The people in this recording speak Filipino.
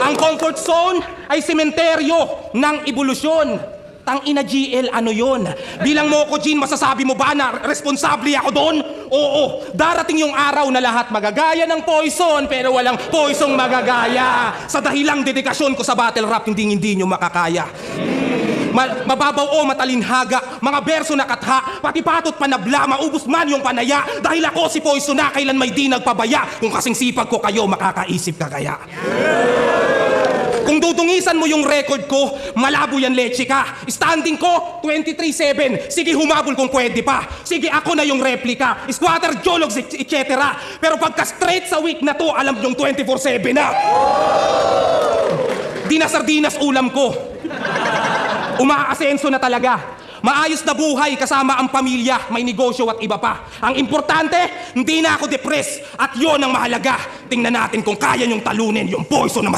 Ang comfort zone ay sementeryo ng ebolusyon. Tangina GL, ano yon? Bilang mo ko, Jean, masasabi mo ba na responsable ako doon? Oo, darating yung araw na lahat magagaya ng poison, pero walang poisong magagaya. Sa dahilang dedikasyon ko sa battle rap, hindi nyo makakaya. Mababaw o matalinhaga, mga berso na katha, pati patot panabla, maubos man yung panaya. Dahil ako si Poison na, kailan may di nagpabaya. Kung kasing sipag ko kayo, makakaisip ka kaya. Kung dudungisan mo yung record ko, malabo yan, leche ka. Standing ko, 23-7. Sige, humabol kung pwede pa. Sige, ako na yung replika. Squatter, jologs, etc. Pero pagka straight sa week na to, alam yung 24-7 na. Di na sardinas ulam ko. Umaasenso na talaga. Maayos na buhay kasama ang pamilya, may negosyo at iba pa. Ang importante, hindi na ako depressed. At yon ang mahalaga. Tingnan natin kung kaya niyong talunin yung poison na